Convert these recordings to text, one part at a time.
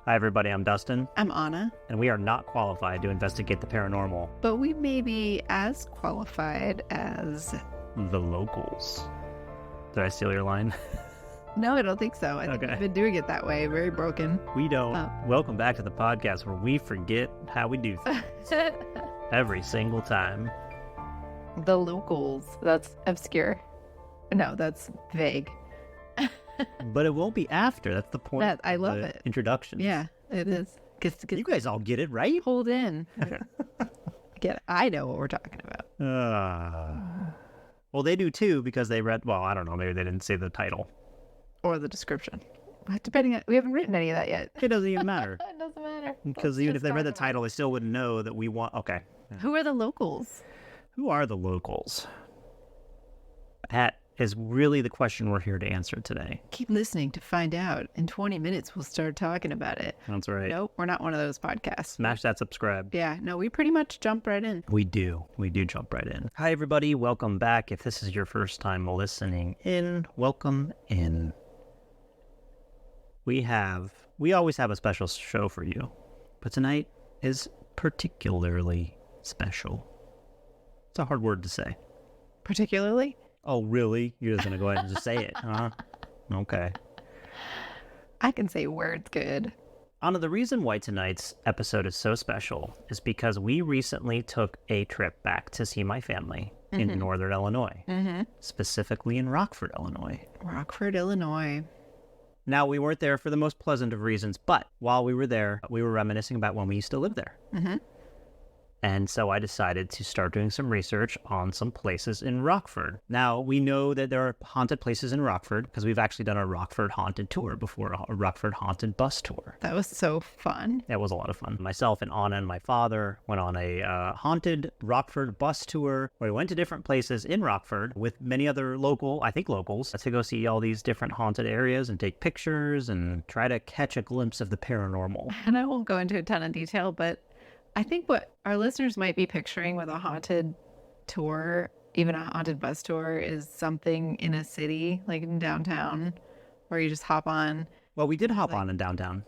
Hi everybody, I'm Dustin. I'm Onna. And we are not qualified to investigate the paranormal. But we may be as qualified as... the locals. Did I steal your line? No, I don't think so. I think we've been doing it that way. Very broken. We don't. Welcome back to the podcast where we forget how we do things. Every single time. The locals. That's obscure. No, that's vague. But it won't be after. That's the point. I love it. Introductions. Yeah, it is. You guys all get it, right? Hold in. Get it. I know what we're talking about. Well, they do too because they read, well, I don't know, maybe they didn't say the title. Or the description. Depending on, we haven't written any of that yet. It doesn't even matter. It doesn't matter. Because even if they read the title, they still wouldn't know that we want, okay. Who are the locals? Who are the locals? That is really the question we're here to answer today. Keep listening to find out. In 20 minutes, we'll start talking about it. That's right. Nope, we're not one of those podcasts. Smash that subscribe. Yeah, no, we pretty much jump right in. We do. We do jump right in. Hi, everybody. Welcome back. If this is your first time listening in, welcome in. We always have a special show for you, but tonight is particularly special. It's a hard word to say. Particularly? Oh, really? You're just going to go ahead and just say it, huh? Okay. I can say words good. Anna, the reason why tonight's episode is so special is because we recently took a trip back to see my family in Northern Illinois, specifically in Rockford, Illinois. Rockford, Illinois. Now, we weren't there for the most pleasant of reasons, but while we were there, we were reminiscing about when we used to live there. And so I decided to start doing some research on some places in Rockford. Now, we know that there are haunted places in Rockford because we've actually done a Rockford haunted tour before, a Rockford haunted bus tour. That was so fun. It was a lot of fun. Myself and Onna and my father went on a haunted Rockford bus tour where we went to different places in Rockford with many other locals to go see all these different haunted areas and take pictures and try to catch a glimpse of the paranormal. And I won't go into a ton of detail, but I think what our listeners might be picturing with a haunted tour, even a haunted bus tour, is something in a city, like in downtown, where you just hop on. Well, we did hop on in downtown.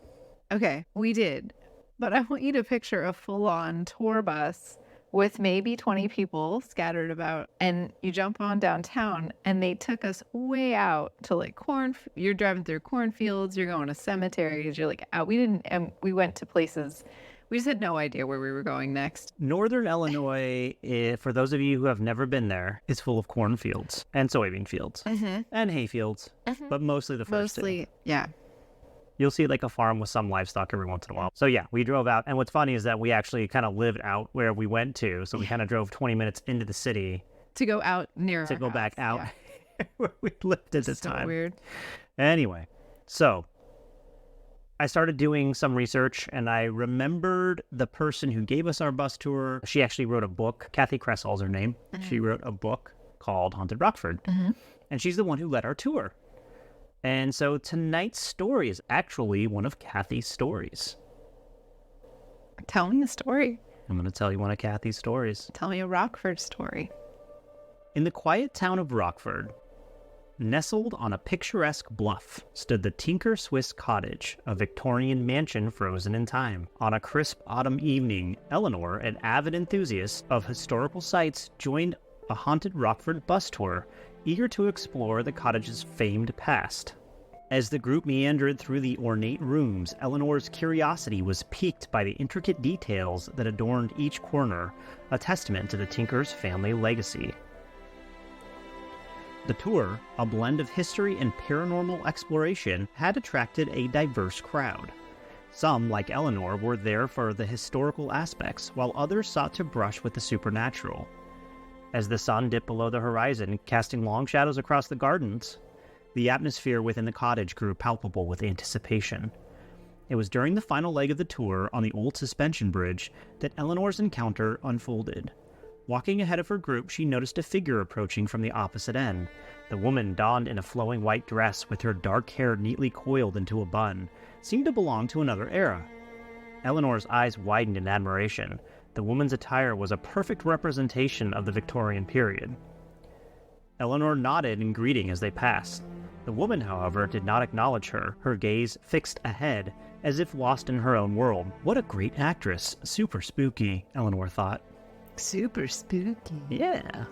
Okay, we did. But I want you to picture a full-on tour bus with maybe 20 people scattered about, and you jump on downtown, and they took us way out to like you're driving through cornfields, you're going to cemeteries, you're like out. We went to places. We just had no idea where we were going next. Northern Illinois, for those of you who have never been there, is full of cornfields and soybean fields and hay fields, but mostly the first two. Yeah. You'll see like a farm with some livestock every once in a while. So yeah, we drove out. And what's funny is that we actually kind of lived out where we went to. So we kind of drove 20 minutes into the city. To go out near To our go house. back out where we lived at this time. So weird. Anyway, so I started doing some research and I remembered the person who gave us our bus tour. She actually wrote a book. Kathy Kressal's her name. She wrote a book called Haunted Rockford. And she's the one who led our tour. And so tonight's story is actually one of Kathy's stories. Tell me a story. I'm going to tell you one of Kathy's stories. Tell me a Rockford story. In the quiet town of Rockford, nestled on a picturesque bluff, stood the Tinker Swiss Cottage, a Victorian mansion frozen in time. On a crisp autumn evening, Eleanor, an avid enthusiast of historical sites, joined a haunted Rockford bus tour, eager to explore the cottage's famed past. As the group meandered through the ornate rooms, Eleanor's curiosity was piqued by the intricate details that adorned each corner, a testament to the Tinker's family legacy. The tour, a blend of history and paranormal exploration, had attracted a diverse crowd. Some, like Eleanor, were there for the historical aspects, while others sought to brush with the supernatural. As the sun dipped below the horizon, casting long shadows across the gardens, the atmosphere within the cottage grew palpable with anticipation. It was during the final leg of the tour on the old suspension bridge that Eleanor's encounter unfolded. Walking ahead of her group, she noticed a figure approaching from the opposite end. The woman, donned in a flowing white dress with her dark hair neatly coiled into a bun, seemed to belong to another era. Eleanor's eyes widened in admiration. The woman's attire was a perfect representation of the Victorian period. Eleanor nodded in greeting as they passed. The woman, however, did not acknowledge her, her gaze fixed ahead, as if lost in her own world. What a great actress. Super spooky, Eleanor thought. Super spooky. Yeah.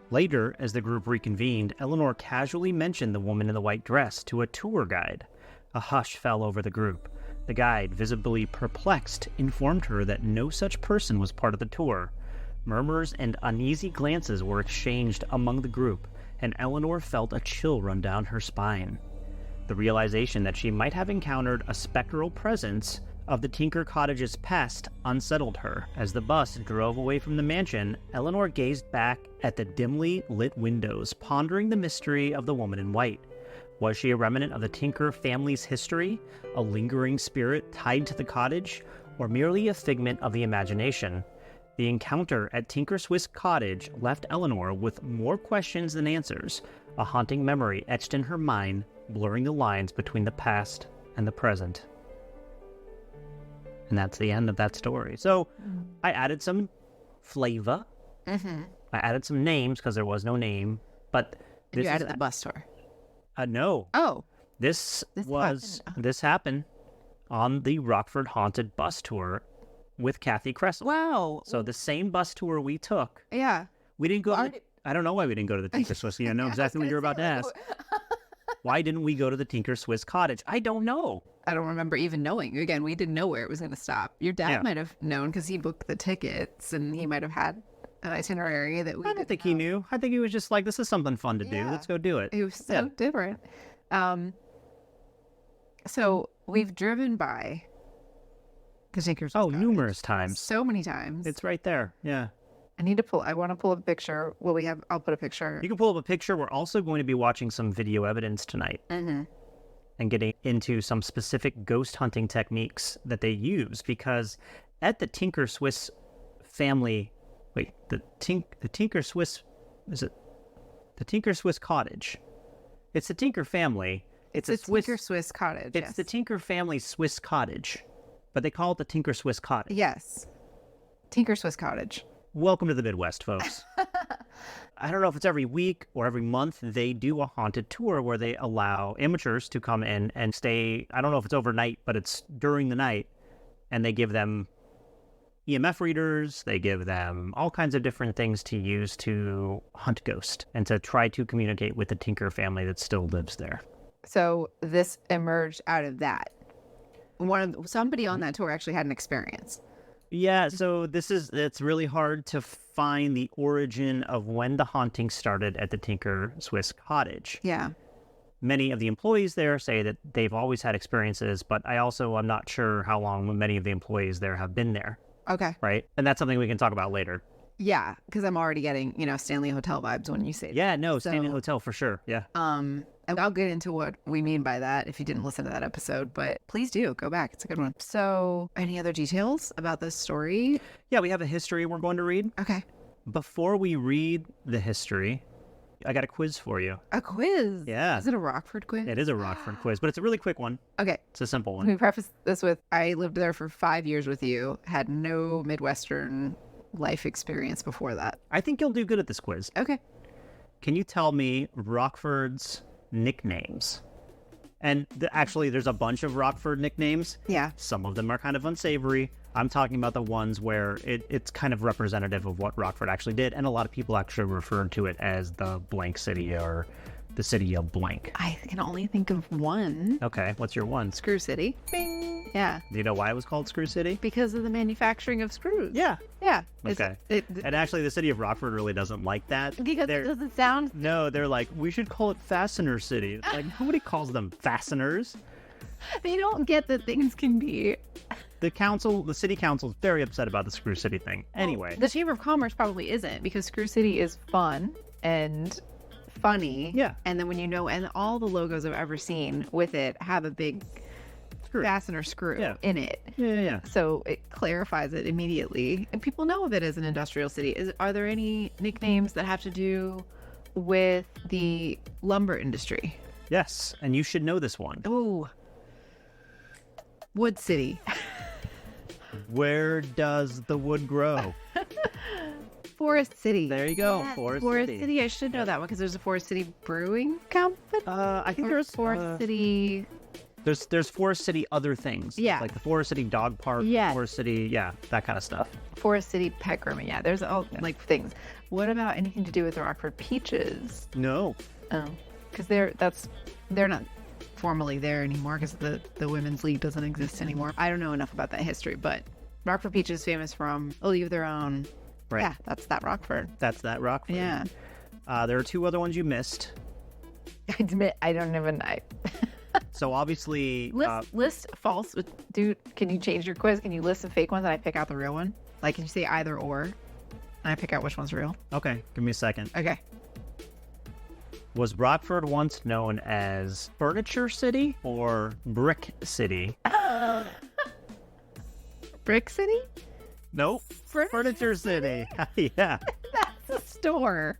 Later, as the group reconvened, Eleanor casually mentioned the woman in the white dress to a tour guide. A hush fell over the group. The guide, visibly perplexed, informed her that no such person was part of the tour. Murmurs and uneasy glances were exchanged among the group, and Eleanor felt a chill run down her spine. The realization that she might have encountered a spectral presence of the Tinker Cottage's past unsettled her. As the bus drove away from the mansion, Eleanor gazed back at the dimly lit windows, pondering the mystery of the woman in white. Was she a remnant of the Tinker family's history, a lingering spirit tied to the cottage, or merely a figment of the imagination? The encounter at Tinker Swiss Cottage left Eleanor with more questions than answers, a haunting memory etched in her mind, blurring the lines between the past and the present. And that's the end of that story. So I added some flavor. I added some names because there was no name. But you added the bus tour. No. Oh. This happened on the Rockford Haunted bus tour with Kathy Kressel. Wow. So the same bus tour we took. Yeah. We didn't go. I don't know why we didn't go to the Tinker Swiss. I know exactly what you're about to ask. Why didn't we go to the Tinker Swiss Cottage? I don't know. I don't remember even knowing. Again, we didn't know where it was going to stop. Your dad might have known because he booked the tickets and he might have had an itinerary that we I don't think he knew. I think he was just like, this is something fun to do. Let's go do it. It was so different. So we've driven by the Tinker Swiss Cottage numerous times. So many times. It's right there. Yeah. I want to pull up a picture. I'll put a picture. You can pull up a picture. We're also going to be watching some video evidence tonight and getting into some specific ghost hunting techniques that they use, because at the Tinker Swiss family, the Tinker Swiss, is it the Tinker Swiss Cottage? It's the Tinker family. It's a Tinker Swiss Cottage. It's the Tinker family Swiss Cottage, but they call it the Tinker Swiss Cottage. Yes. Tinker Swiss Cottage. Welcome to the Midwest, folks. I don't know if it's every week or every month, they do a haunted tour where they allow amateurs to come in and stay. I don't know if it's overnight, but it's during the night. And they give them EMF readers. They give them all kinds of different things to use to hunt ghosts and to try to communicate with the Tinker family that still lives there. So this emerged out of that. Somebody on that tour actually had an experience. Yeah, so it's really hard to find the origin of when the haunting started at the Tinker Swiss Cottage. Yeah. Many of the employees there say that they've always had experiences, but I'm not sure how long many of the employees there have been there. Okay. Right? And that's something we can talk about later. Yeah, because I'm already getting, Stanley Hotel vibes when you say that. Yeah, no, Stanley Hotel for sure. Yeah. And I'll get into what we mean by that if you didn't listen to that episode, but please do go back. It's a good one. So any other details about this story? Yeah, we have a history we're going to read. Okay. Before we read the history, I got a quiz for you. A quiz? Yeah. Is it a Rockford quiz? It is a Rockford quiz, but it's a really quick one. Okay. It's a simple one. Let me preface this with, I lived there for 5 years with you, had no Midwestern life experience before that. I think you'll do good at this quiz. Okay. Can you tell me Rockford's nicknames? And actually, there's a bunch of Rockford nicknames. Yeah. Some of them are kind of unsavory. I'm talking about the ones where it's kind of representative of what Rockford actually did, and a lot of people actually refer to it as the blank city or the city of blank. I can only think of one. Okay, what's your one? Screw City. Bing. Yeah. Do you know why it was called Screw City? Because of the manufacturing of screws. Yeah. Yeah. Okay. And actually, the city of Rockford really doesn't like that. Because it doesn't sound... No, they're like, we should call it Fastener City. Like, nobody calls them fasteners. They don't get that things can be... The city council is very upset about the Screw City thing. Anyway. The Chamber of Commerce probably isn't, because Screw City is fun and funny. Yeah. And then and all the logos I've ever seen with it have a big fastener screw in it. Yeah. So it clarifies it immediately. And people know of it as an industrial city. Are there any nicknames that have to do with the lumber industry? Yes, and you should know this one. Oh. Wood City. Where does the wood grow? Forest City. There you go. Yes, Forest Forest City. City. I should know that one because there's a Forest City Brewing Company. I think Or there's Forest City. There's Forest City other things. Yeah. Like the Forest City Dog Park. Yes. Forest City, yeah, that kind of stuff. Forest City Pet Grooming. Yeah, there's all like things. What about anything to do with the Rockford Peaches? No. Oh, because they're not formally there anymore because the women's league doesn't exist anymore. I don't know enough about that history, but Rockford Peach is famous from A League of Their Own. Right. Yeah, that's that Rockford. That's that Rockford. Yeah. There are two other ones you missed. I admit I don't even. So obviously, List false. Dude, can you change your quiz? Can you list the fake ones and I pick out the real one? Like, can you say either or? And I pick out which one's real. okay, give me a second. Okay. Was Rockford once known as Furniture City or Brick City? Brick City? Nope. Furniture City. Yeah. That's a store.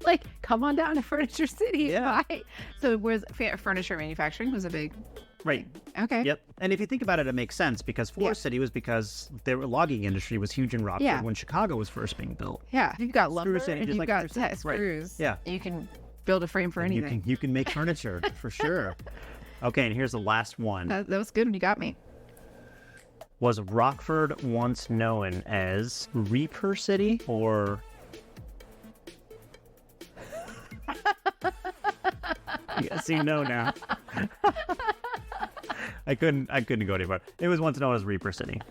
Like, come on down to Furniture City. Yeah. Bye. So, where's furniture manufacturing was a big. Right. Okay. Yep. And if you think about it, it makes sense because Forest City was because the logging industry was huge in Rockford when Chicago was first being built. Yeah. You've got lumber City, and just you've like got Screw City. Right. screws. Yeah. You can build a frame for anything. You can make furniture for sure. Okay, and here's the last one. That was good when you got me. Was Rockford once known as Reaper City or... Yes, you know now. I couldn't go anymore. It was once known as Reaper City.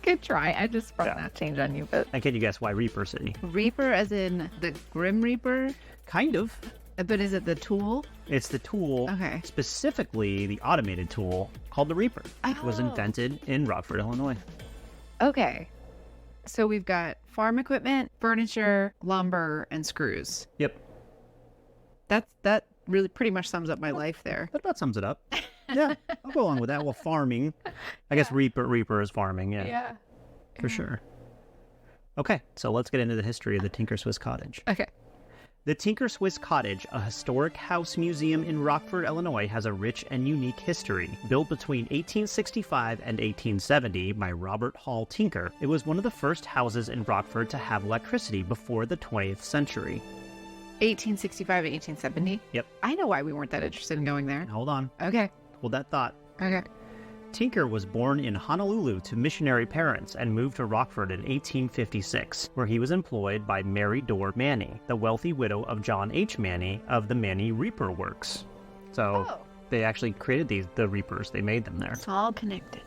Good try. I just brought that change on you, but And can you guess why Reaper City? Reaper as in the Grim Reaper? Kind of. But is it the tool? It's the tool, Okay. specifically the automated tool called the Reaper. It was Oh. invented in Rockford, Illinois. Okay. So we've got farm equipment, furniture, lumber, and screws. Yep. That really pretty much sums up my life there. That about sums it up. Yeah, I'll go along with that. Well, farming. I guess Reaper is farming, yeah. For sure. Okay, so let's get into the history of the Tinker Swiss Cottage. Okay. The Tinker Swiss Cottage, a historic house museum in Rockford, Illinois, has a rich and unique history. Built between 1865 and 1870 by Robert Hall Tinker, it was one of the first houses in Rockford to have electricity before the 20th century. 1865 to 1870? Yep. I know why we weren't that interested in going there. Hold on. Okay. Hold that thought. Okay. Tinker was born in Honolulu to missionary parents and moved to Rockford in 1856, where he was employed by Mary Dorr Manny, the wealthy widow of John H. Manny of the Manny Reaper Works. So they actually created the Reapers. They made them there. It's all connected.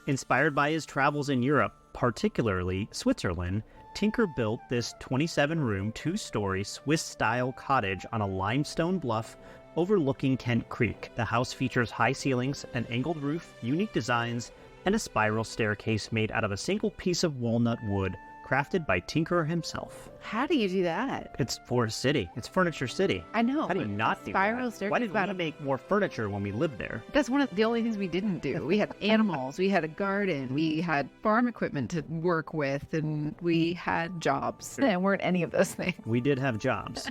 Inspired by his travels in Europe, particularly Switzerland, Tinker built this 27-room, 2-story Swiss-style cottage on a limestone bluff overlooking Kent Creek. The house features high ceilings, an angled roof, unique designs, and a spiral staircase made out of a single piece of walnut wood, crafted by Tinker himself. How do you do that? It's Forest City. It's Furniture City. I know. How do you not do spiral that? staircase? Why didn't we make more furniture when we lived there? That's one of the only things we didn't do. We had animals, we had a garden, we had farm equipment to work with, and we had jobs. And weren't any of those things. We did have jobs.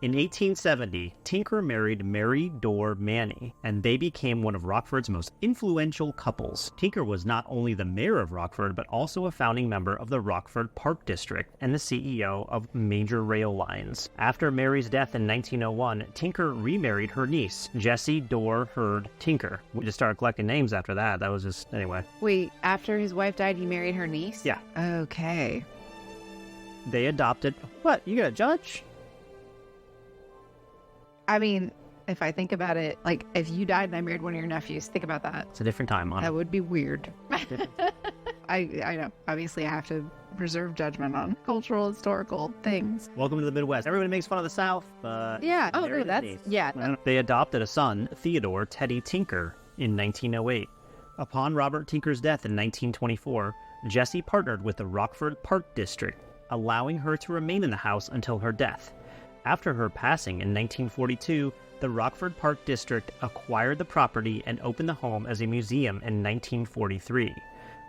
In 1870, Tinker married Mary Dorr Manny, and they became one of Rockford's most influential couples. Tinker was not only the mayor of Rockford, but also a founding member of the Rockford Park District and the CEO of major rail lines. After Mary's death in 1901, Tinker remarried her niece, Jessie Dorr Hurd Tinker. We just started collecting names after that. That was just, anyway. Wait, after his wife died, he married her niece? Yeah. Okay. They adopted... What? You gonna judge? I mean, if I think about it, like, if you died and I married one of your nephews, think about that. It's a different time, Onna. That would be weird. I know. Obviously, I have to reserve judgment on cultural, historical things. Welcome to the Midwest. Everybody makes fun of the South, but... Yeah. Oh, no, married a that's... niece. Yeah. They adopted a son, Theodore Teddy Tinker, in 1908. Upon Robert Tinker's death in 1924, Jessie partnered with the Rockford Park District, allowing her to remain in the house until her death. After her passing in 1942, the Rockford Park District acquired the property and opened the home as a museum in 1943.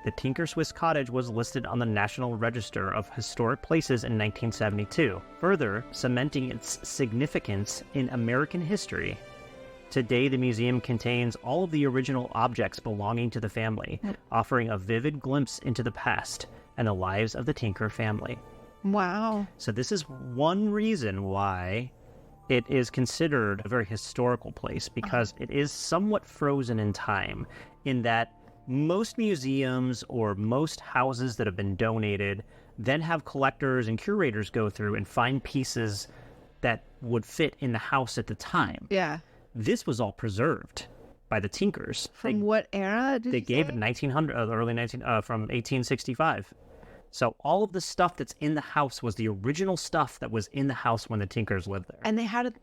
The Tinker Swiss Cottage was listed on the National Register of Historic Places in 1972, further cementing its significance in American history. Today, the museum contains all of the original objects belonging to the family, offering a vivid glimpse into the past, and the lives of the Tinker family. Wow. So this is one reason why it is considered a very historical place, because it is somewhat frozen in time, in that most museums or most houses that have been donated then have collectors and curators go through and find pieces that would fit in the house at the time. Yeah. This was all preserved by the Tinkers. From what era did They you gave say? it 1900, early 19, from 1865. So all of the stuff that's in the house was the original stuff that was in the house when the Tinkers lived there. And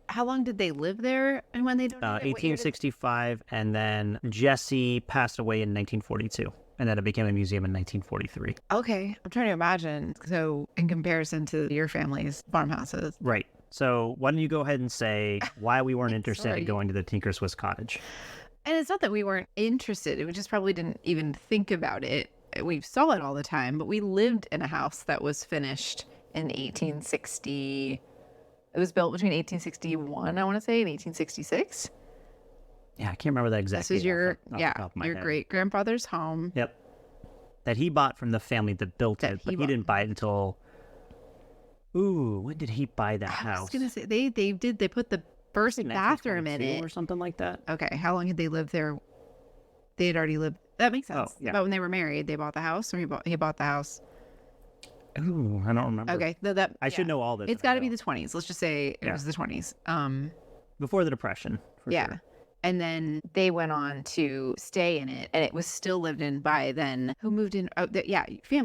how long did they live there and when they donated? What year 1865, and then Jesse passed away in 1942, and then it became a museum in 1943. Okay. I'm trying to imagine. So in comparison to your family's farmhouses. Right. So why don't you go ahead and say why we weren't interested Sorry. in going to the Tinker Swiss Cottage? And it's not that we weren't interested. We just probably didn't even think about it. We saw it all the time, but we lived in a house that was finished in 1860. It was built between 1861, I want to say, and 1866. Yeah, I can't remember that exactly. This is your off the top of my your head. great grandfather's home. Yep. That he bought from the family that built That it, he but he bought. didn't buy it until... Ooh, when did he buy that I house? was gonna say they put the first bathroom in 1922 it. or something like that. Okay, how long had they lived there? They had already lived. That makes sense. yeah. But when they were married, they bought the house, or he bought the house. Ooh, I don't remember. Okay, I should know all this. It's got to be the 20s. Let's just say it Yeah. was the 20s. Before the Depression, for Yeah. sure. And then they went on to stay in it, and it was still lived in by then. Who moved in? Oh,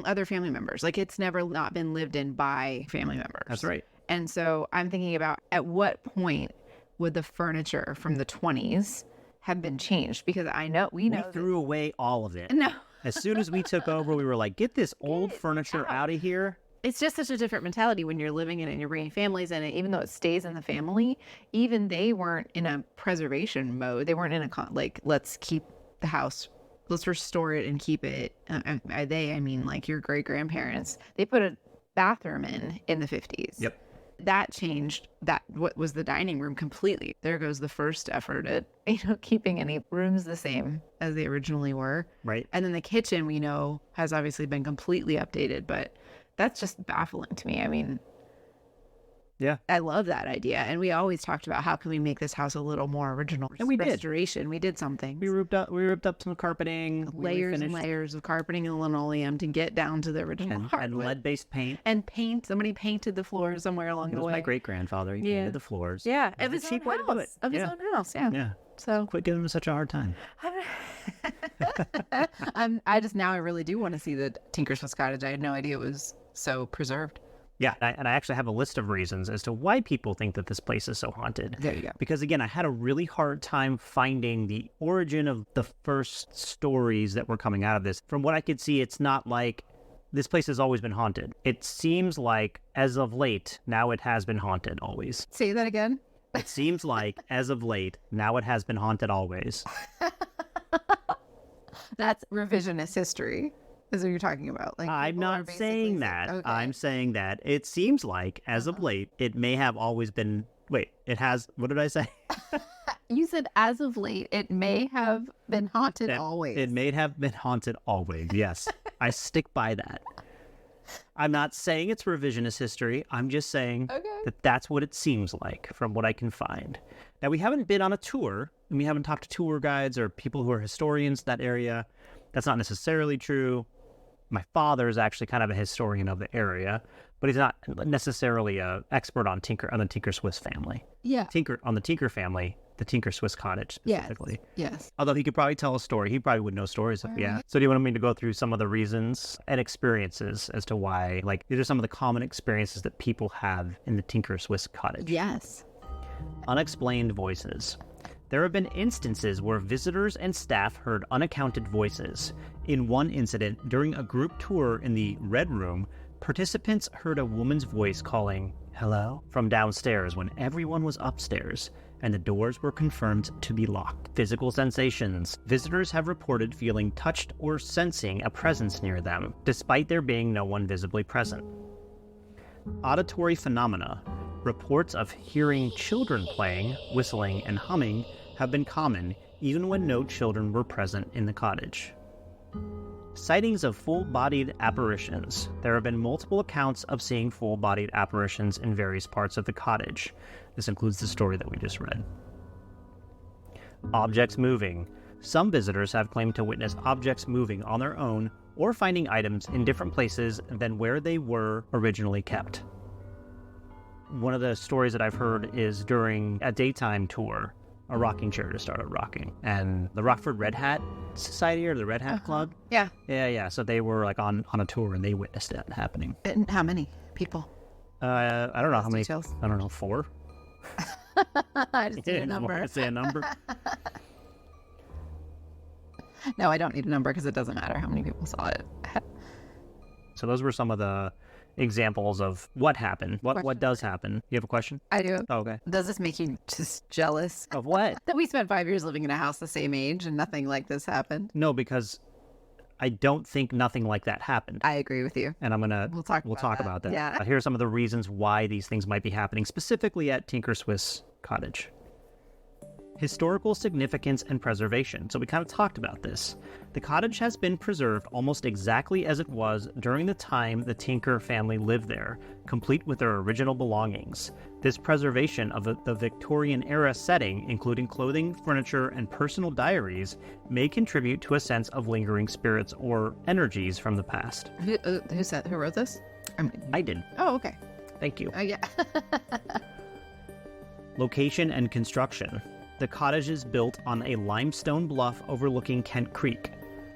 other family members. Like, it's never not been lived in by family members. That's right. And so I'm thinking about, at what point would the furniture from the 20s have been changed? Because we know We threw away all of it. no, As soon as we took over, we were like, get this old it furniture out of here. it's just such a different mentality when you're living in it and you're bringing families in it. Even though it stays in the family, even they weren't in a preservation mode. They weren't in a let's keep the house, let's restore it and keep it. By they, I mean like your great grandparents. They put a bathroom in the 50s. Yep. That changed what was the dining room completely. There goes the first effort at keeping any rooms the same as they originally were. Right. And then the kitchen, we know, has obviously been completely updated, but that's just baffling to me. I mean, Yeah. I love that idea. And we always talked about how can we make this house a little more original. And we did. Restoration. We did something. We ripped up some carpeting. Layers and refinished, layers of carpeting and linoleum to get down to the original and hardwood. lead-based paint. And paint. Somebody painted the floors somewhere along It the was way. my great-grandfather. He Yeah. painted the floors. Yeah, It of was his a own cheap way to do it. house. Of his Yeah. own house. Yeah. Yeah. So Quit giving him such a hard time. I really do want to see the Tinker Swiss Cottage. I had no idea it was so preserved. Yeah, and I actually have a list of reasons as to why people think that this place is so haunted. There you go. Because again, I had a really hard time finding the origin of the first stories that were coming out of this. From what I could see, it's not like this place has always been haunted. It seems like, as of late, now it has been haunted always. Say that again. It seems like, as of late, now it has been haunted always. That's revisionist history, is what you're talking about. Like, I'm people are not basically saying that. okay. I'm saying that it seems like, as of late, it may have always been... Wait, it has... What did I say? You said as of late, it may have been haunted always. It may have been haunted always, yes. I stick by that. I'm not saying it's revisionist history. I'm just saying that that's what it seems like from what I can find. Now, we haven't been on a tour, and we haven't talked to tour guides or people who are historians in that area. That's not necessarily true. My father is actually kind of a historian of the area, but he's not necessarily an expert on the Tinker Swiss family. Yeah. On the Tinker family, the Tinker Swiss Cottage specifically. Yes. Although he could probably tell a story. He probably would know stories. Yeah. So do you want me to go through some of the reasons and experiences as to why, like, these are some of the common experiences that people have in the Tinker Swiss Cottage? Yes. Unexplained voices. There have been instances where visitors and staff heard unaccounted voices. In one incident, during a group tour in the Red Room, participants heard a woman's voice calling, "Hello?" from downstairs when everyone was upstairs, and the doors were confirmed to be locked. Physical sensations. Visitors have reported feeling touched or sensing a presence near them, despite there being no one visibly present. Auditory phenomena. Reports of hearing children playing, whistling, and humming have been common, even when no children were present in the cottage. Sightings of full-bodied apparitions. There have been multiple accounts of seeing full-bodied apparitions in various parts of the cottage. This includes the story that we just read. Objects moving. Some visitors have claimed to witness objects moving on their own or finding items in different places than where they were originally kept. One of the stories that I've heard is during a daytime tour, a rocking chair just started rocking. And the Rockford Red Hat Society or the Red Hat Club? Yeah. Yeah. So they were like on a tour and they witnessed it happening. And how many people? I don't know how many. Details. I don't know, 4? I just need a number. Say a number. No, I don't need a number because it doesn't matter how many people saw it. So those were some of the examples of what happened. What does happen? You have a question? I do. Oh, okay. Does this make you just jealous? Of what? That we spent 5 years living in a house the same age and nothing like this happened? No, because I don't think nothing like that happened. I agree with you. And We'll talk about that. Yeah. Here are some of the reasons why these things might be happening, specifically at Tinker Swiss Cottage. Historical significance and preservation. So we kind of talked about this. The cottage has been preserved almost exactly as it was during the time the Tinker family lived there, complete with their original belongings. This preservation of the Victorian-era setting, including clothing, furniture, and personal diaries, may contribute to a sense of lingering spirits or energies from the past. Who wrote this? I did. Oh, okay. Thank you. Yeah. Location and construction. The cottage is built on a limestone bluff overlooking Kent Creek.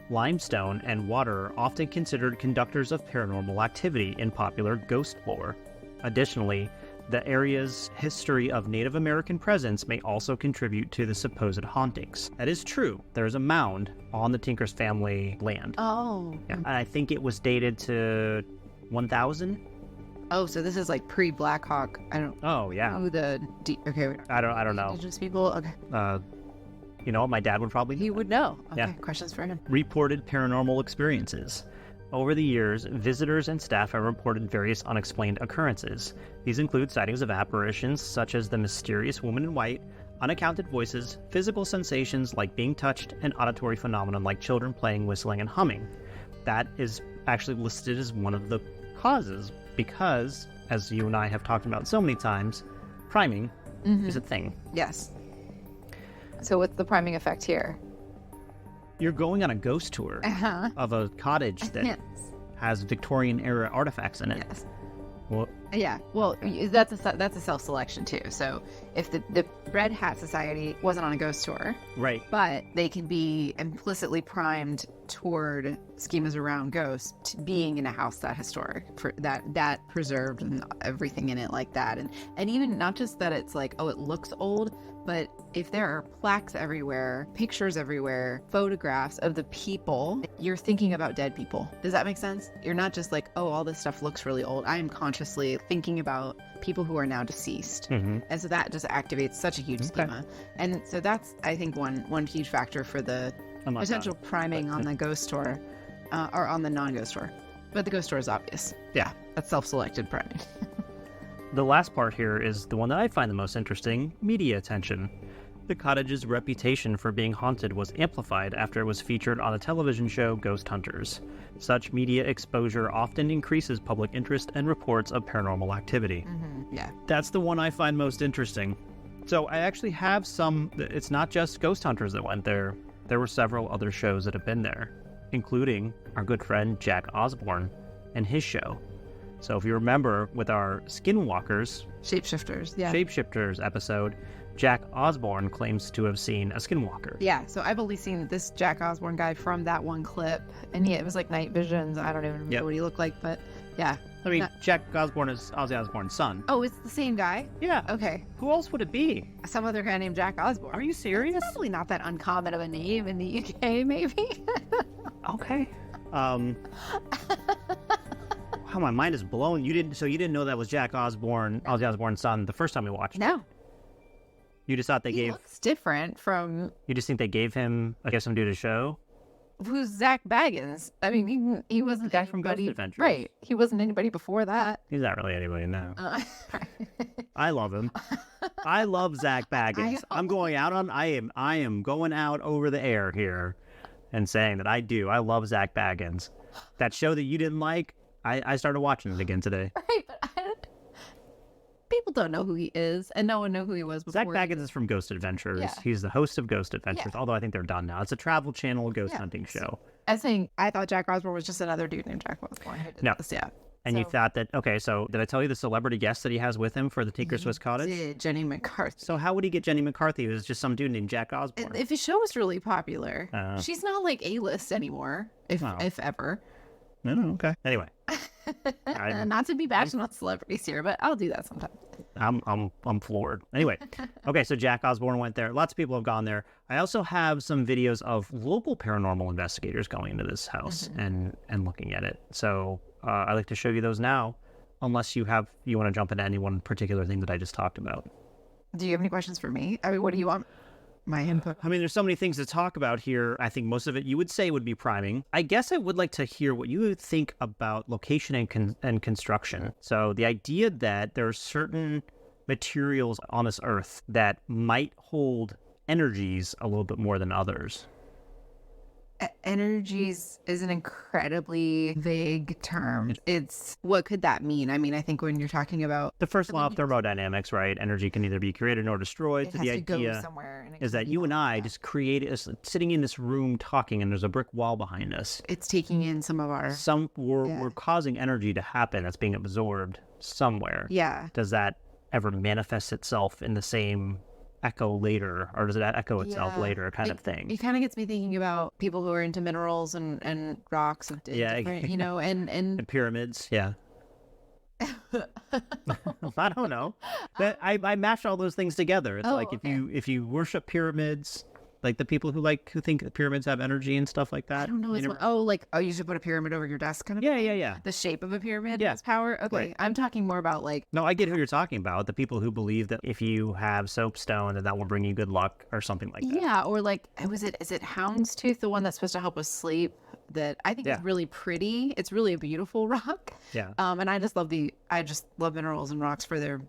Limestone and water are often considered conductors of paranormal activity in popular ghost lore. Additionally, the area's history of Native American presence may also contribute to the supposed hauntings. That is true. There is a mound on the Tinker's family land. Oh. Yeah. And I think it was dated to 1000. Oh, so this is like pre-Black Hawk. I don't. Oh yeah. Oh, okay. Wait. I don't know. Indigenous people. Okay. You know, my dad would probably. He would know. Okay. Yeah. Questions for him. Reported paranormal experiences. Over the years, visitors and staff have reported various unexplained occurrences. These include sightings of apparitions such as the mysterious woman in white, unaccounted voices, physical sensations like being touched, and auditory phenomenon like children playing, whistling, and humming. That is actually listed as one of the causes because, as you and I have talked about so many times, priming is a thing. Yes. So what's the priming effect here? You're going on a ghost tour of a cottage that has Victorian-era artifacts in it. Yes. Well, yeah. Well, that's a self-selection too. So if the Red Hat Society wasn't on a ghost tour, right, but they can be implicitly primed toward schemas around ghosts being in a house that historic, for that preserved and everything in it like that, and even not just that it's like, oh, it looks old, but if there are plaques everywhere, pictures everywhere, photographs of the people, you're thinking about dead people. Does that make sense? You're not just like, oh, all this stuff looks really old. I am consciously thinking about people who are now deceased. And so that just activates such a huge schema. And so that's, I think, one huge factor for the potential priming on the ghost tour, or on the non-ghost tour. But the ghost tour is obvious. Yeah, that's self-selected priming. The last part here is the one that I find the most interesting: media attention. The cottage's reputation for being haunted was amplified after it was featured on the television show Ghost Hunters. Such media exposure often increases public interest and reports of paranormal activity. Yeah. That's the one I find most interesting. So I actually have some, it's not just Ghost Hunters that went there. There were several other shows that have been there, including our good friend Jack Osbourne and his show. So if you remember with our Skinwalkers, Shapeshifters episode, Jack Osbourne claims to have seen a skinwalker. Yeah, so I've only seen this Jack Osbourne guy from that one clip, and it was like night visions. I don't even remember what he looked like, but yeah. I mean, Jack Osbourne is Ozzy Osbourne's son. Oh, it's the same guy? Yeah. Okay. Who else would it be? Some other guy named Jack Osbourne. Are you serious? It's probably not that uncommon of a name in the UK, maybe. Okay. Wow, my mind is blown. You didn't know that was Jack Osbourne, Ozzy Osbourne's son, the first time we watched. No. You just thought He looks different from... You just think they gave him, I guess, some due to show? Who's Zach Baggins? I mean, he wasn't the guy from Ghost Adventures. Right. He wasn't anybody before that. He's not really anybody now. I love him. I love Zach Baggins. I'm going out on... I am going out over the air here and saying that I love Zach Baggins. That show that you didn't like, I started watching it again today. Right, but people don't know who he is, and no one knew who he was before. Zach Baggins is from Ghost Adventures. Yeah. He's the host of Ghost Adventures, Yeah. although I think they're done now. It's a Travel Channel ghost Yeah. hunting show. I thought Jack Osbourne was just another dude named Jack Osbourne who did No. this. Yeah. And you thought that, okay, so did I tell you the celebrity guest that he has with him for the Tinker Swiss Cottage? Did Jenny McCarthy. So how would he get Jenny McCarthy? It was just some dude named Jack Osbourne. If his show was really popular, she's not like A-list anymore, if ever. No, okay. Anyway. Not to be bashing on celebrities here, but I'll do that sometimes. I'm floored. Anyway, okay, so Jack Osbourne went there. Lots of people have gone there. I also have some videos of local paranormal investigators going into this house and looking at it. So I'd like to show you those now, unless you want to jump into any one particular thing that I just talked about. Do you have any questions for me? I mean, what do you want? My input. I mean, there's so many things to talk about here. I think most of it you would say would be priming. I guess I would like to hear what you would think about location and construction. So the idea that there are certain materials on this earth that might hold energies a little bit more than others. Energies is an incredibly vague term. It's what could that mean? I mean, I think when you're talking about The first law of thermodynamics, right? Energy can neither be created nor destroyed. it So has the to go idea somewhere, and it is can that be you and I yeah. just created sitting in this room talking, and there's a brick wall behind us. It's taking in some of our We're causing energy to happen that's being absorbed somewhere. yeah. Does that ever manifest itself in the same echo later, or does that echo itself Yeah. later kind of thing? It kind of gets me thinking about people who are into minerals and rocks and Yeah. different, and And pyramids, yeah. I don't know. I mashed all those things together. It's like if you worship pyramids, like the people who think that pyramids have energy and stuff like that. I don't know. It's you should put a pyramid over your desk kind of thing? Yeah. The shape of a pyramid Yeah. has power? Okay. Right. I'm talking more about like No, I get who you're talking about. The people who believe that if you have soapstone, that will bring you good luck or something like that. yeah, or like is it houndstooth, the one that's supposed to help us sleep? That I think is really pretty. It's really a beautiful rock. Yeah. And I just love minerals and rocks for their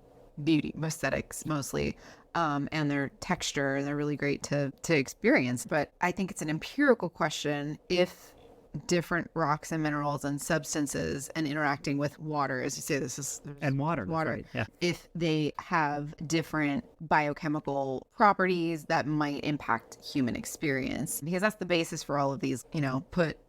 beauty, aesthetics mostly, and their texture. They're really great to experience. But I think it's an empirical question if different rocks and minerals and substances and interacting with water, as you say, And water. that's water. right, yeah. If they have different biochemical properties that might impact human experience, because that's the basis for all of these.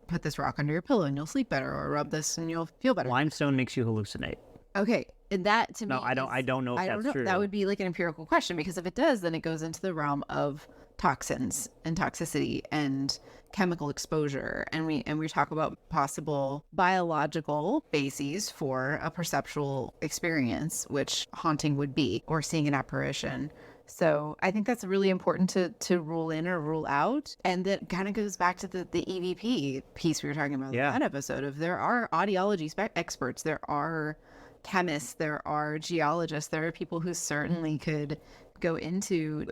Put this rock under your pillow and you'll sleep better, or rub this and you'll feel better. Limestone makes you hallucinate. Okay, and that to me, No, I don't know if that's true. That would be like an empirical question, because if it does, then it goes into the realm of toxins and toxicity and chemical exposure, and we talk about possible biological bases for a perceptual experience, which haunting would be, or seeing an apparition. So I think that's really important to rule in or rule out. And that kind of goes back to the EVP piece we were talking about in that episode of there are audiology experts, there are chemists, there are geologists, there are people who certainly could go into,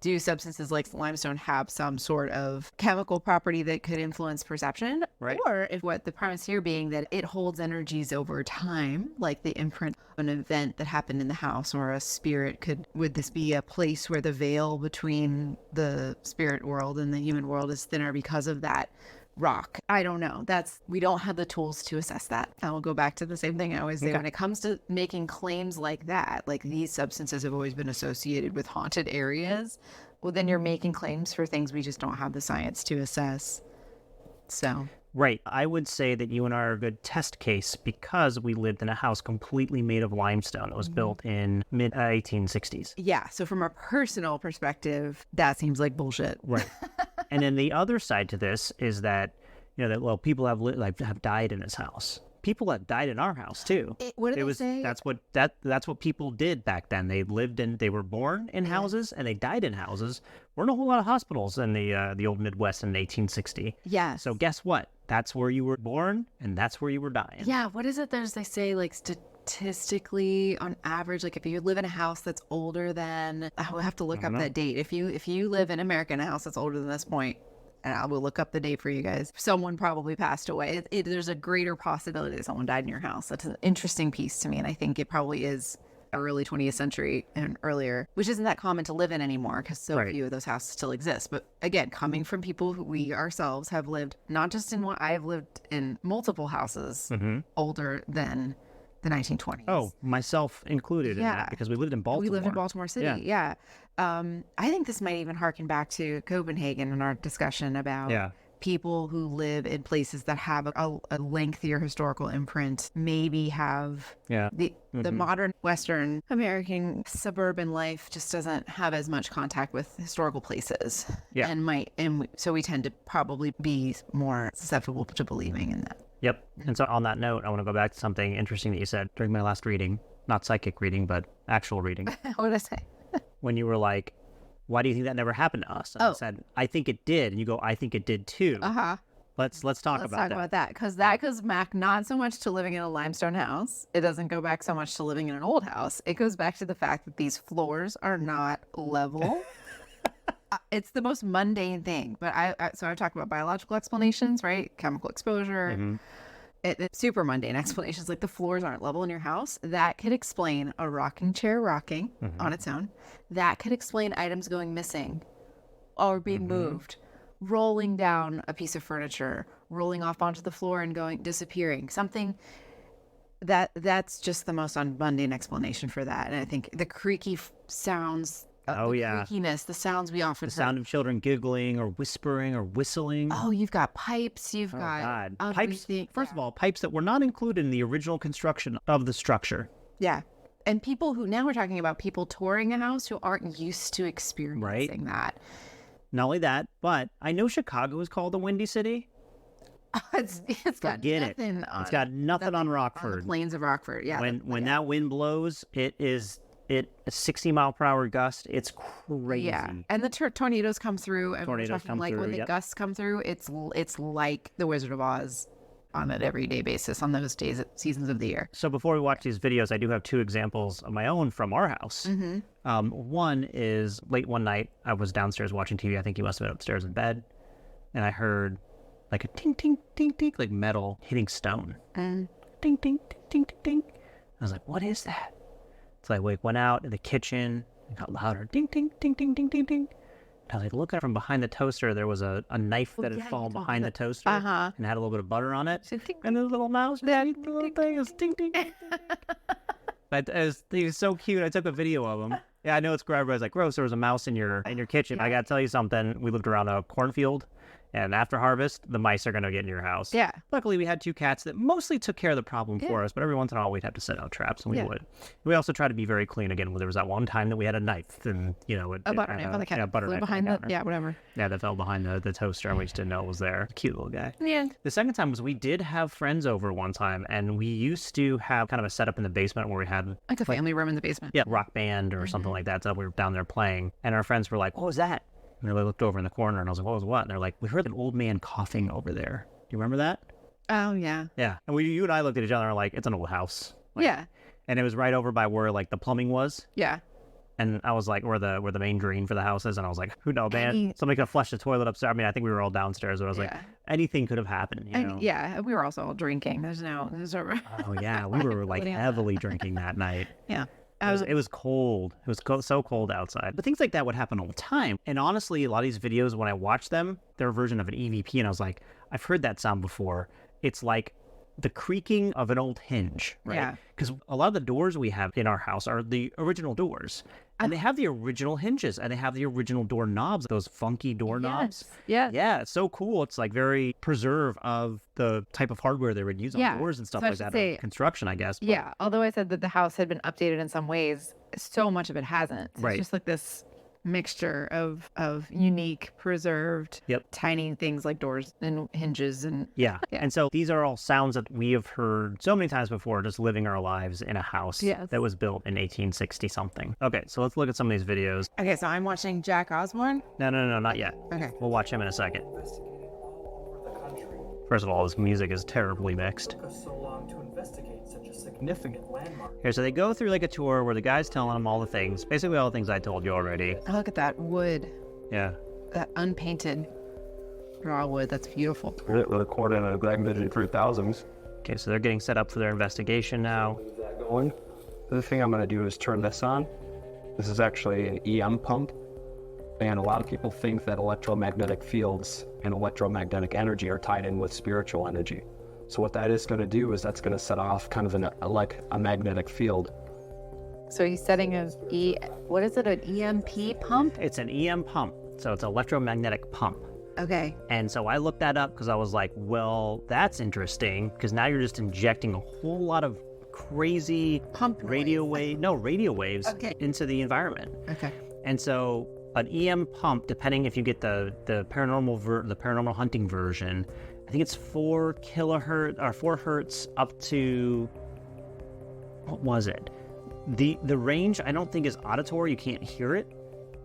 do substances like limestone have some sort of chemical property that could influence perception? Right. Or if what the premise here being that it holds energies over time, like the imprint of an event that happened in the house, or a spirit would this be a place where the veil between the spirit world and the human world is thinner because of that rock? I don't know. We don't have the tools to assess that. I will go back to the same thing I always say when it comes to making claims like that, like these substances have always been associated with haunted areas. Well, then you're making claims for things we just don't have the science to assess. So. Right. I would say that you and I are a good test case because we lived in a house completely made of limestone that was built in mid 1860s. Yeah. So from a personal perspective, that seems like bullshit. Right. And then the other side to this is that, people have died in this house. People have died in our house too. What did they say? That's what people did back then. They were born in houses and they died in houses. Weren't a whole lot of hospitals in the old Midwest in 1860. Yeah. So guess what? That's where you were born and that's where you were dying. Yeah. What is it? They say like statistically, on average, like if you live in a house that's older than, I will have to look up that date. If you live in America in a house that's older than this point, and I will look up the date for you guys, someone probably passed away. There's a greater possibility that someone died in your house. That's an interesting piece to me, and I think it probably is early 20th century and earlier, which isn't that common to live in anymore because so Right. few of those houses still exist. But again, coming from people who we ourselves have lived, not just in one, I've lived in multiple houses older than the 1920s. Oh, myself included in Yeah. that because we lived in Baltimore. We lived in Baltimore City. Yeah. I think this might even harken back to Copenhagen in our discussion about people who live in places that have a lengthier historical imprint, maybe have the modern Western American suburban life just doesn't have as much contact with historical places. Yeah. So we tend to probably be more susceptible to believing in that. Yep. And so on that note, I want to go back to something interesting that you said during my last reading, not psychic reading, but actual reading. What did I say? When you were like, why do you think that never happened to us? And I said, I think it did. And you go, I think it did too. Let's talk about that. Because that goes back not so much to living in a limestone house. It doesn't go back so much to living in an old house. It goes back to the fact that these floors are not level. It's the most mundane thing. But so I've talked about biological explanations, right? Chemical exposure. It's super mundane explanations, like the floors aren't level in your house. That could explain a rocking chair rocking on its own. That could explain items going missing or being moved, rolling down a piece of furniture, rolling off onto the floor and disappearing. Something that's just the most mundane explanation for that. And I think the creaky sounds. Creakiness, the sounds we often The sound of children giggling or whispering or whistling. Oh, you've got pipes. You've got pipes. First of all, pipes that were not included in the original construction of the structure. Yeah. And people who now we're talking about people touring a house who aren't used to experiencing that. Not only that, but I know Chicago is called the Windy City. It's got nothing on, it's got nothing on Rockford. On the plains of Rockford. Yeah. When that wind blows, it a 60-mile-per-hour gust. It's crazy. Yeah, and the tornadoes come through. And tornadoes come through. When the gusts come through, it's like the Wizard of Oz on an everyday basis on those seasons of the year. So before we watch these videos, I do have two examples of my own from our house. One is late one night, I was downstairs watching TV. I think he must have been upstairs in bed, and I heard like a ting ting ting ting, like metal hitting stone. Ting ting ting ting ting ting. I was like, what is that? So I went out in the kitchen. It got louder. Ding, ding, ding, ding, ding, ding, ding. And I was like, looking from behind the toaster, there was a knife that had fallen behind the toaster and had a little bit of butter on it. And the little mouse, that little thing is ding, ding, ding, ding. But he was so cute. I took a video of him. Yeah, I know it's gross. Everybody's like, gross, there was a mouse in your kitchen. I got to tell you something. We lived around a cornfield. And after harvest, the mice are going to get in your house. Yeah. Luckily, we had two cats that mostly took care of the problem for us, but every once in a while, we'd have to set out traps, and we would. We also try to be very clean. Again, there was that one time that we had a knife, and, a butter knife on the counter. Yeah, butter knife behind on the counter. whatever. Yeah, that fell behind the toaster, and we just didn't know it was there. Cute little guy. Yeah. The second time was we did have friends over one time, and we used to have kind of a setup in the basement where we had... Like a family room in the basement. Yeah, rock band or something like that. So we were down there playing, and our friends were like, what was that? And they looked over in the corner, and I was like, what was what? And they're like, we heard an old man coughing over there. Do you remember that? Oh, yeah. Yeah. And you and I looked at each other and were like, it's an old house. Yeah. And it was right over by where, like, the plumbing was. Yeah. And I was like, where the main drain for the house is. And I was like, who knows, man? Somebody could have flushed the toilet upstairs. I mean, I think we were all downstairs, but I was like, anything could have happened, you know? Yeah. We were also all drinking. There's Oh, yeah. We were, like, heavily drinking that night. Yeah. It was cold. It was so cold outside. But things like that would happen all the time. And honestly, a lot of these videos, when I watch them, they're a version of an EVP. And I was like, I've heard that sound before. It's like the creaking of an old hinge, right? Yeah. Because a lot of the doors we have in our house are the original doors. And they have the original hinges, and they have the original door knobs, those funky door knobs. Yeah. Yeah, it's so cool. It's like very preserve of the type of hardware they would use on doors and stuff like that. Construction, I guess. But... Yeah, although I said that the house had been updated in some ways, so much of it hasn't. It's just like this mixture of unique, preserved, tiny things like doors and hinges and And so these are all sounds that we have heard so many times before, just living our lives in a house that was built in 1860 something. Okay, so let's look at some of these videos. Okay, so I'm watching Jack Osbourne. No, not yet. Okay, we'll watch him in a second. First of all, this music is terribly mixed. Significant landmark. Here, so they go through like a tour where the guy's telling them all the things, basically all the things I told you already. Oh, look at that wood. Yeah. That unpainted raw wood. That's beautiful. According to Black Vision 3000s. Okay, so they're getting set up for their investigation now. Is that going? The thing I'm going to do is turn this on. This is actually an EM pump. And a lot of people think that electromagnetic fields and electromagnetic energy are tied in with spiritual energy. So what that is going to do is that's going to set off kind of like a magnetic field. So he's setting an what is it, an EMP pump? It's an EM pump, so it's an electromagnetic pump. Okay. And so I looked that up because I was like, well, that's interesting, because now you're just injecting a whole lot of crazy radio waves into the environment. Okay. And so an EM pump, depending if you get the paranormal hunting version, I think it's 4 kilohertz or 4 hertz up to, what was it? The range I don't think is auditory, you can't hear it,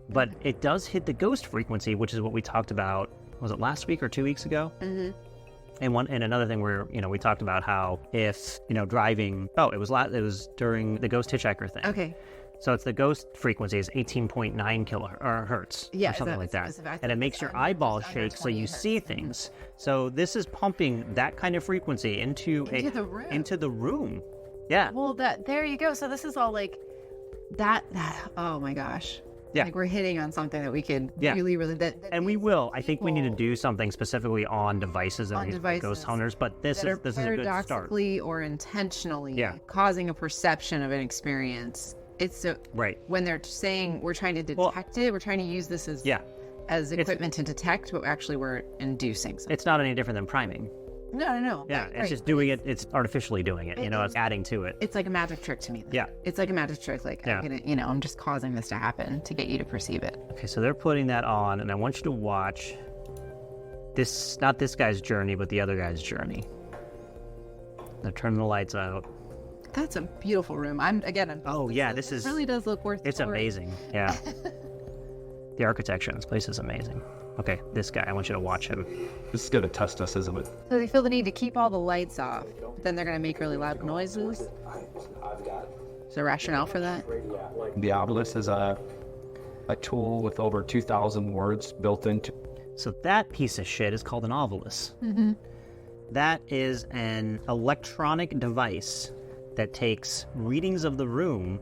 but it does hit the ghost frequency, which is what we talked about, was it last week or 2 weeks ago? Mm-hmm. And another thing where, we talked about how if, driving, it was during the ghost hitchhiker thing. Okay. So it's the ghost frequency is 18.9 kilohertz or something like that. And it makes your eyeballs shake so you see things. So this is pumping that kind of frequency into the room. Yeah. Well, there you go. So this is all like that oh my gosh. Yeah. Like we're hitting on something that we could really, and we will. I think we need to do something specifically on devices and ghost hunters, but this is a good start. Paradoxically or intentionally causing a perception of an experience. It's so right when they're saying we're trying to detect it, we're trying to use this as equipment to detect, but actually we're inducing something. It's not any different than priming. No. Yeah, it's just doing it. It's artificially doing it. It's adding to it. It's like a magic trick to me. Yeah. It's like a magic trick. Like, I'm just causing this to happen to get you to perceive it. Okay, so they're putting that on, and I want you to watch this, not this guy's journey, but the other guy's journey. They're turning the lights out. That's a beautiful room. This really does look worth it. It's amazing. Yeah. The architecture in this place is amazing. Okay, this guy, I want you to watch him. This is going to test us, isn't it? So they feel the need to keep all the lights off, but then they're going to make really loud noises? Is there a rationale for that? The obelisk is a tool with over 2,000 words built into. So that piece of shit is called an obelisk. Mm-hmm. That is an electronic device that takes readings of the room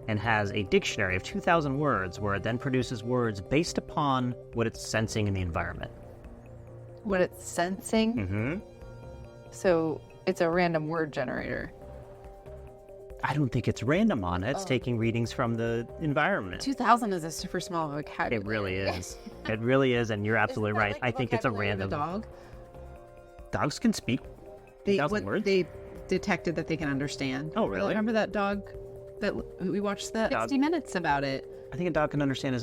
and has a dictionary of 2,000 words where it then produces words based upon what it's sensing in the environment. What it's sensing? Mm-hmm. So it's a random word generator. I don't think it's random on it. It's taking readings from the environment. 2,000 is a super small vocabulary. It really is. It really is, and you're absolutely right. Like I think it's a random. Dog? Dogs can speak 2,000 words? They detected that they can understand. Oh, really? Remember that dog that we watched 60 Minutes about it? I think a dog can understand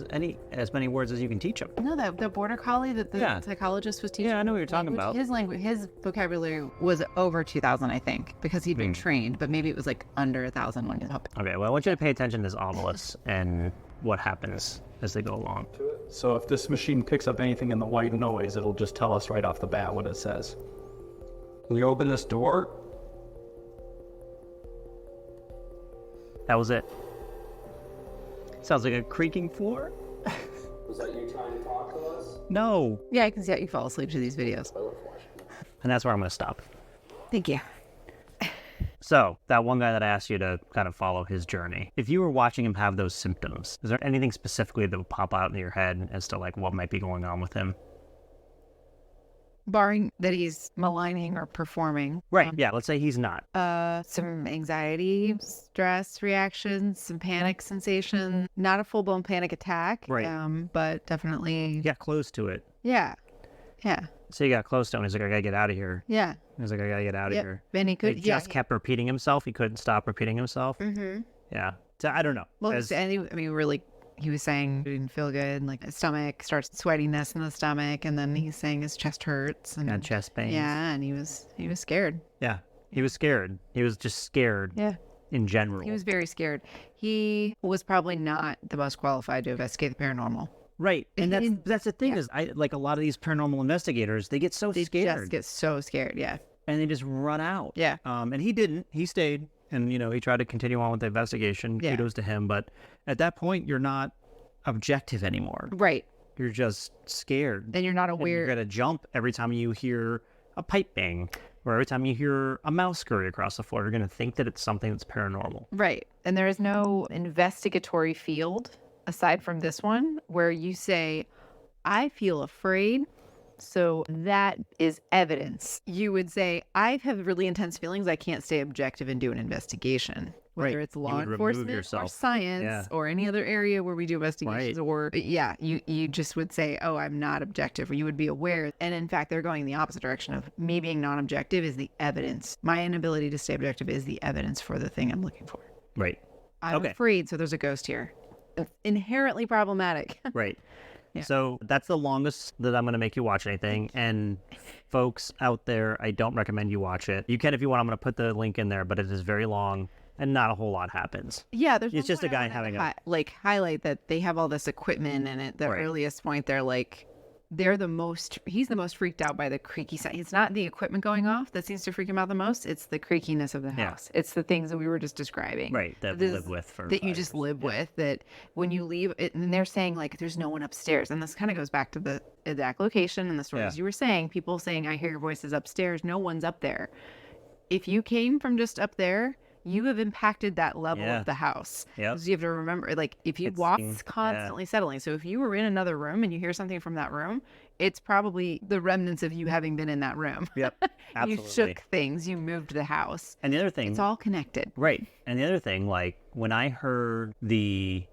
as many words as you can teach them. No, the border collie that the psychologist was teaching. Yeah, I know what you're talking about. His vocabulary was over 2,000, I think, because he'd been trained, but maybe it was like under 1,000 when he was helping. Okay, well, I want you to pay attention to this obelisk and what happens as they go along. So if this machine picks up anything in the white noise, it'll just tell us right off the bat what it says. When you open this door, that was it. Sounds like a creaking floor. was that you trying to talk to us? No. Yeah, I can see how you fall asleep to these videos. And that's where I'm going to stop. Thank you. So, that one guy that I asked you to kind of follow his journey, if you were watching him have those symptoms, is there anything specifically that would pop out in your head as to like what might be going on with him? Barring that he's maligning or performing. Right, yeah, let's say he's not. Some anxiety, stress reactions, some panic sensation. Not a full-blown panic attack. Right. But definitely... You got close to it. Yeah. So you got close to him. He's like, I gotta get out of here. Yeah. He's like, I gotta get out of here. And he could... He just kept repeating himself. He couldn't stop repeating himself. Mm-hmm. Yeah. So I don't know. Well, really... He was saying he didn't feel good, like his stomach starts sweatiness in the stomach, and then he's saying his chest hurts and got chest pains. Yeah, and he was scared. Yeah, he was scared. He was just scared. Yeah, in general, he was very scared. He was probably not the most qualified to investigate the paranormal. Right, and that's the thing is, I like a lot of these paranormal investigators. They get so scared. They just get so scared. Yeah, and they just run out. Yeah. And he didn't. He stayed. And, he tried to continue on with the investigation. Yeah. Kudos to him. But at that point, you're not objective anymore. Right. You're just scared. Then you're not aware. And you're going to jump every time you hear a pipe bang. Or every time you hear a mouse scurry across the floor, you're going to think that it's something that's paranormal. Right. And there is no investigatory field aside from this one where you say, I feel afraid. So that is evidence. You would say, I have really intense feelings. I can't stay objective and do an investigation. Whether Right. it's You law would remove enforcement or yourself. science Yeah. or any other area where we do investigations, Right. or you just would say, oh, I'm not objective, or you would be aware. And in fact, they're going the opposite direction of me being non-objective is the evidence. My inability to stay objective is the evidence for the thing I'm looking for. Right. I'm Okay. afraid, so there's a ghost here. It's inherently problematic. Right. Yeah. So that's the longest that I'm going to make you watch anything. And folks out there, I don't recommend you watch it. You can if you want. I'm going to put the link in there, but it is very long and not a whole lot happens. Yeah, there's It's one just a point I guy wanted to having highlight that they have all this equipment, and at the Right. earliest point he's the most freaked out by the creaky sound. It's not the equipment going off that seems to freak him out the most, it's the creakiness of the Yeah. house. It's the things that we were just describing. Right. That we live with for that you 5 just years. live with, that when you leave it, and they're saying like there's no one upstairs, and this kind of goes back to the exact location and the stories Yeah. you were saying, people saying I hear your voices upstairs, no one's up there. If you came from just up there, you have impacted that level Yeah. of the house. Yep. 'Cause you have to remember, like, if you It's walk, in- it's constantly settling. So if you were in another room and you hear something from that room, it's probably the remnants of you having been in that room. Yep. You Absolutely. shook things, you moved the house. And the other thing, It's all connected. right. And the other thing, like when I heard the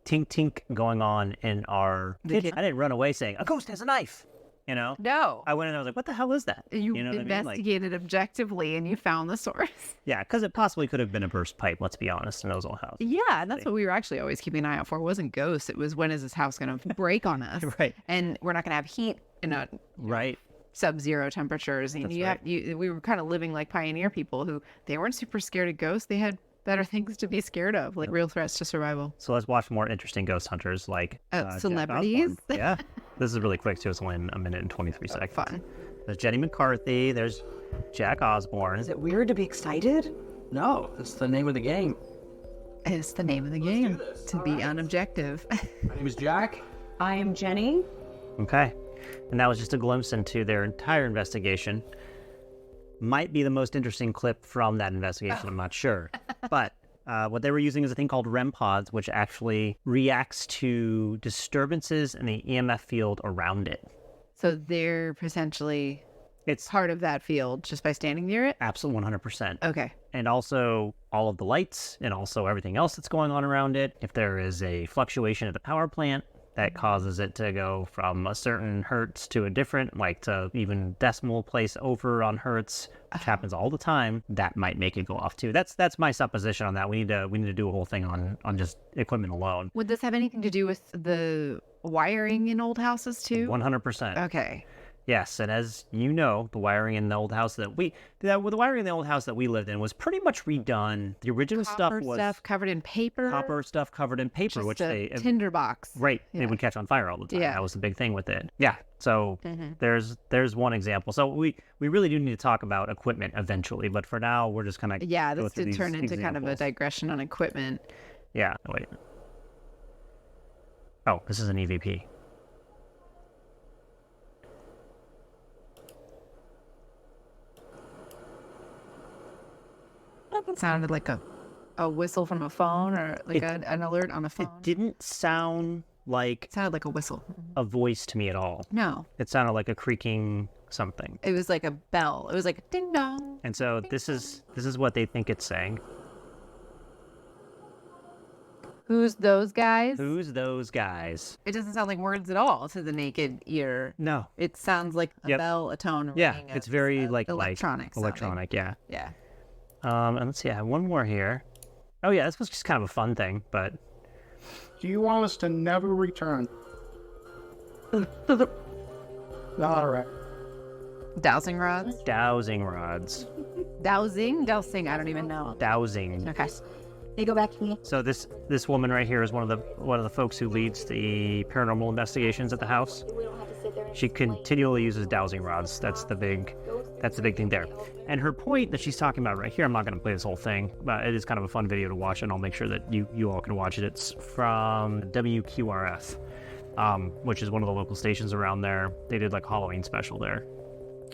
tink tink going on in our The kitchen, kid- I didn't run away saying a ghost has a knife. You know, No. I went in and I was like, what the hell is that? You know what I mean? Like, investigated objectively and you found the source. yeah, because it possibly could have been a burst pipe. Let's be honest, in those old houses. Yeah, and that's what we were actually always keeping an eye out for. It wasn't ghosts. It was, when is this house going to break on us? Right. And we're not going to have heat in a Right. sub-zero temperatures. And That's you right. have we were kind of living like pioneer people who they weren't super scared of ghosts. They had better things to be scared of, like real threats to survival. So let's watch more interesting ghost hunters like Jack Celebrities? Osbourne. Yeah. This is really quick too. It's only in a minute and 23 seconds. Fun. There's Jenny McCarthy. There's Jack Osbourne. Is it weird to be excited? No, it's the name of the game. It's the name of the game, to be unobjective. My name is Jack. I am Jenny. Okay. And that was just a glimpse into their entire investigation. Might be the most interesting clip from that investigation, I'm not sure. But what they were using is a thing called REM pods, which actually reacts to disturbances in the EMF field around it. So they're potentially It's part of that field just by standing near it? absolutely 100%. Okay. And also all of the lights and also everything else that's going on around it. If there is a fluctuation at the power plant that causes it to go from a certain hertz to a different, like to even decimal place over on hertz, which happens all the time, that might make it go off too. That's my supposition on that. We need to do a whole thing on just equipment alone. Would this have anything to do with the wiring in old houses too? 100%. Okay. Yes, and as you know, the wiring in the old house the wiring in the old house that we lived in was pretty much redone. The original Copper stuff was stuff covered in paper. copper stuff covered in paper, Just which a they tinderbox. right, Yeah. it would catch on fire all the time. Yeah. That was the big thing with it. Yeah, so Mhm. there's one example. So we really do need to talk about equipment eventually, but for now we're just kind of Yeah, this did turn into kind of a examples. digression on equipment. Yeah, wait. Oh, this is an EVP. It sounded like a whistle from a phone, or like an alert on a phone. It didn't sound like It sounded like a whistle. a voice to me at all. No, It sounded like a creaking something. it was like a bell. It was like a ding dong. And so this is what they think it's saying. Who's those guys? Who's those guys? It doesn't sound like words at all to the naked ear. No. It sounds like a Yep. bell, a tone, a Yeah, ring, it's very like electronic. sounding. electronic, yeah. Yeah. And let's see, I have one more here. Oh yeah, this was just kind of a fun thing, but Do you want us to never return? All right. Dowsing rods. dowsing rods. Dowsing. I don't even know. Dowsing. Okay. They go back to me. So this woman right here is one of the folks who leads the paranormal investigations at the house. We don't have to sit there and She explain. continually uses dowsing rods. That's the big thing there. And her point that she's talking about right here, I'm not going to play this whole thing, but it is kind of a fun video to watch, and I'll make sure that you all can watch it. It's from WQRF, which is one of the local stations around there. They did like a Halloween special there.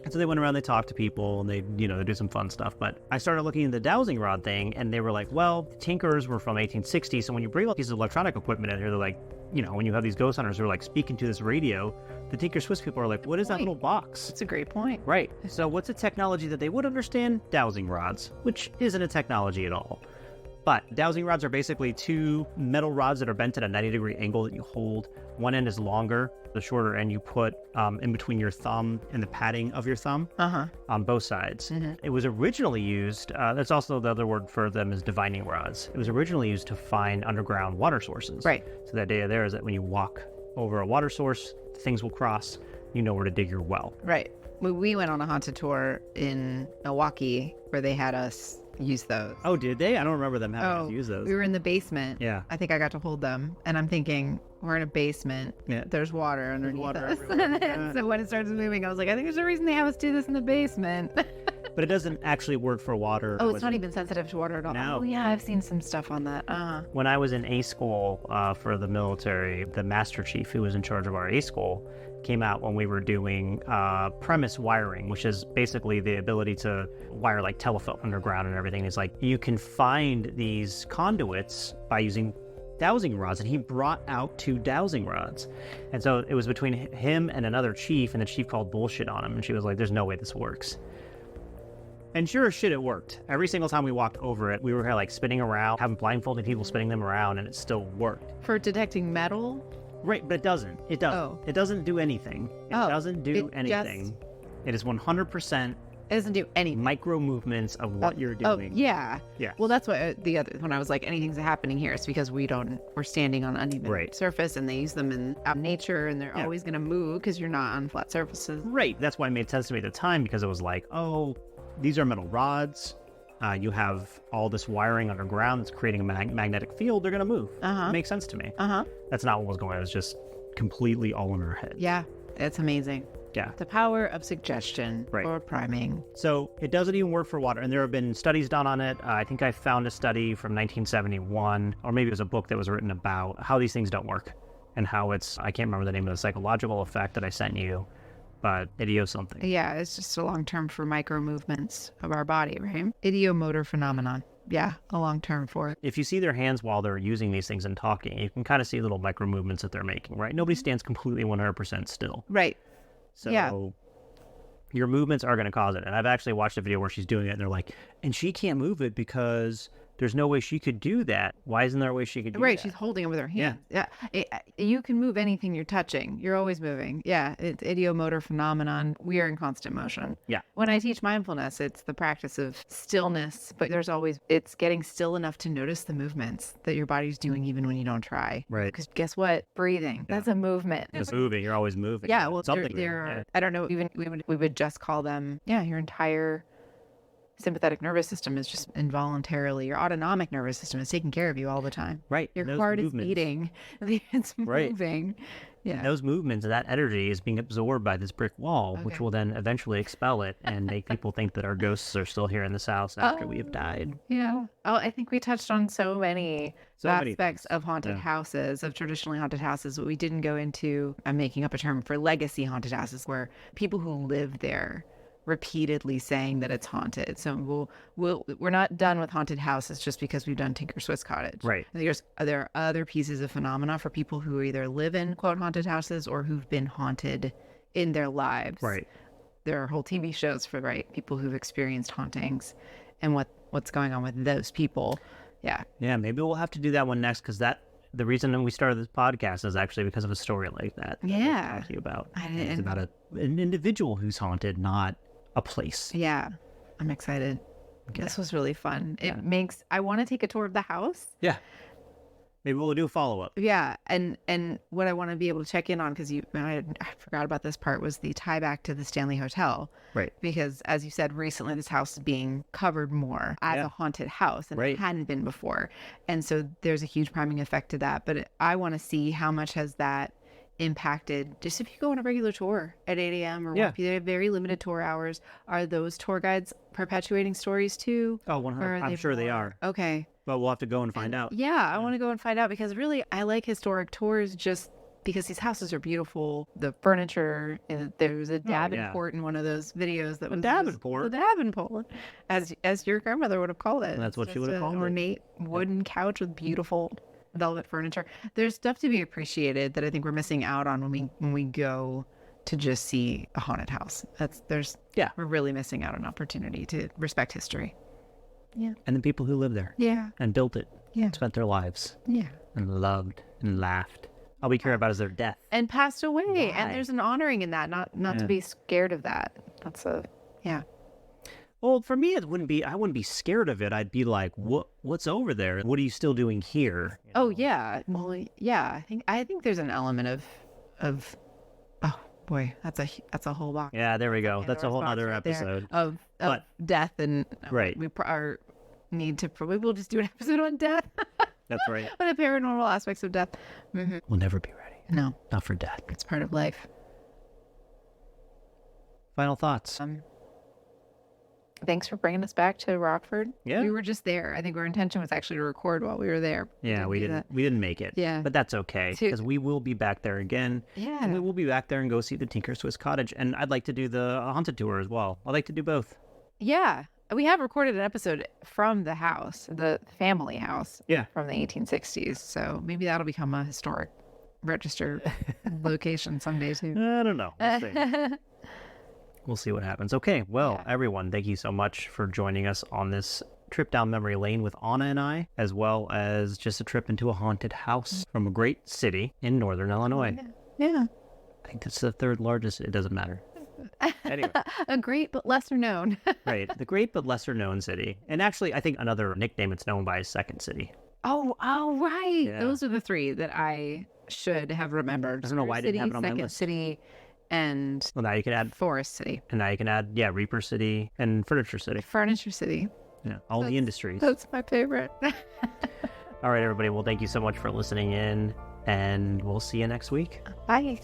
And so they went around, they talked to people, and they do some fun stuff. But I started looking at the dowsing rod thing, and they were like, well, the Tinkers were from 1860, so when you bring all these electronic equipment in here, they're like, when you have these ghost hunters who are like speaking to this radio, the Tinker Swiss people are like, what is that little box? That's a great point. Right. So what's a technology that they would understand? Dowsing rods, which isn't a technology at all. But dowsing rods are basically two metal rods that are bent at a 90-degree angle that you hold. One end is longer, the shorter end you put in between your thumb and the padding of your thumb on both sides. Mm-hmm. It was originally used, that's also the other word for them is divining rods. It was originally used to find underground water sources. Right. So the idea there is that when you walk over a water source, things will cross, you know where to dig your well. Right. We went on a haunted tour in Milwaukee where they had us use those. Oh, did they? I don't remember them having to use those. We were in the basement. Yeah. I think I got to hold them. And I'm thinking, we're in a basement. Yeah. There's water underneath us. everywhere. So when it starts moving, I was like, I think there's a reason they have us do this in the basement. But it doesn't actually work for water. Oh, it's not even sensitive to water at all. No. Oh, yeah, I've seen some stuff on that. When I was in A school for the military, the master chief who was in charge of our A school came out when we were doing premise wiring, which is basically the ability to wire like telephone underground and everything. It's like you can find these conduits by using dowsing rods, and he brought out 2 dowsing rods. And so it was between him and another chief, and the chief called bullshit on him, and she was like, there's no way this works. And sure as shit, it worked. Every single time we walked over it, we were like spinning around, having blindfolded people spinning them around, and it still worked. For detecting metal? Right, but it doesn't. It doesn't. Oh. It doesn't do anything. It doesn't do anything. It is 100% It doesn't do anything. micro movements of what you're doing. Oh, yeah. Yeah. Well, that's what when I was like, anything's happening here, it's because we're standing on uneven Right. surface, and they use them in nature, and they're always going to move because you're not on flat surfaces. Right. That's why it made sense to me at the time, because it was like, oh, these are metal rods. You have all this wiring underground that's creating a magnetic field. They're going to move. It makes sense to me. That's not what was going on. It was just completely all in our head. Yeah, it's amazing. Yeah. The power of suggestion or priming. So it doesn't even work for water. And there have been studies done on it. I think I found a study from 1971, or maybe it was a book that was written about how these things don't work and how I can't remember the name of the psychological effect that I sent you, but ideo something. Yeah, it's just a long term for micro movements of our body, right? Idiomotor phenomenon. Yeah, a long term for it. If you see their hands while they're using these things and talking, you can kind of see little micro movements that they're making, right? Nobody stands completely 100% still. Right. So Yeah. your movements are going to cause it. And I've actually watched a video where she's doing it, and they're like, and she can't move it because there's no way she could do that. Why isn't there a way she could do Right, that? she's holding it with her hand. Yeah. You can move anything you're touching. You're always moving. Yeah, it's idiomotor phenomenon. We are in constant motion. Yeah. When I teach mindfulness, it's the practice of stillness, but it's getting still enough to notice the movements that your body's doing even when you don't try. Right. Because guess what? Breathing. That's a movement. It's moving. You're always moving. Yeah, well, something. they're I don't know, even we would just call them, your entire sympathetic nervous system is just involuntarily, your autonomic nervous system is taking care of you all the time. Right. Your Those heart movements. is beating. It's Right. moving. Yeah. And those movements, that energy is being absorbed by this brick wall, which Okay. will then eventually expel it and make people think that our ghosts are still here in this house after we have died. Yeah. Oh, I think we touched on so many many aspects things. of haunted Yeah. houses, of traditionally haunted houses, but we didn't go into, I'm making up a term for legacy haunted houses, where people who live there repeatedly saying that it's haunted. So we're not done with haunted houses just because we've done Tinker Swiss Cottage. Right. I think there are other pieces of phenomena for people who either live in quote haunted houses or who've been haunted in their lives. Right. There are whole TV shows for people who've experienced hauntings and what's going on with those people. Yeah. Yeah, maybe we'll have to do that one next, because the reason we started this podcast is actually because of a story like that. Yeah. Talk to you about. And- It's about an individual who's haunted, not a place. Yeah. I'm excited. Okay. This was really fun. I want to take a tour of the house. Yeah. Maybe we'll do a follow-up. Yeah, and what I want to be able to check in on, because I forgot about this part, was the tie back to the Stanley Hotel. Right. Because as you said, recently this house is being covered more as a haunted house, and it hadn't been before. And so there's a huge priming effect to that. But I want to see how much has that impacted, just if you go on a regular tour at 8 a.m. or if you have very limited tour hours, are those tour guides perpetuating stories too? Oh, 100. I'm sure they are. Okay. But we'll have to go and find out. Yeah, I want to go and find out, because really I like historic tours just because these houses are beautiful. The furniture, and there was a Davenport in one of those videos that was Davenport? The Davenport, as your grandmother would have called it. That's what It's she would have just called an it. ornate wooden couch with beautiful velvet furniture. There's stuff to be appreciated that I think we're missing out on when we go to just see a haunted house. We're really missing out on opportunity to respect history. Yeah. And the people who live there Yeah. and built it, Yeah. spent their lives Yeah. and loved and laughed. All we care about is their death. And passed away. Why? And there's an honoring in that, not to be scared of that. Yeah. Well, for me, I wouldn't be scared of it. I'd be like, what's over there? What are you still doing here? You Oh know? yeah. Well, yeah. I think there's an element of oh boy, that's a whole box. Yeah, there we go. That's a whole response other right there episode. of But- death and Right. We'll just do an episode on death. That's right. On the paranormal aspects of death. Mm-hmm. We'll never be ready. No, Not for death. it's part of life. Final thoughts. Thanks for bringing us back to Rockford. Yeah. We were just there. I think our intention was actually to record while we were there. Yeah, we do that. didn't make it. Yeah. But that's okay, because we will be back there again. Yeah. And we will be back there and go see the Tinker Swiss Cottage. And I'd like to do the haunted tour as well. I'd like to do both. Yeah. We have recorded an episode from the house, the family house. Yeah. From the 1860s. So maybe that'll become a historic register location someday too. I don't know. We'll see. We'll see what happens. Okay, well, Yeah. everyone, thank you so much for joining us on this trip down memory lane with Onna and I, as well as just a trip into a haunted house from a great city in northern Illinois. Yeah. I think that's the third largest. It doesn't matter. Anyway, A great but lesser known. right. The great but lesser known city. And actually, I think another nickname it's known by is Second City. Oh, right. Yeah. Those are the three that I should have remembered. I don't know why I didn't have it on my Second list. City, and Well, now you can add, Forest City. Reaper City and Furniture City. Furniture City. Yeah, all the industries. That's my favorite. All right, everybody. Well, thank you so much for listening in, and we'll see you next week. Bye.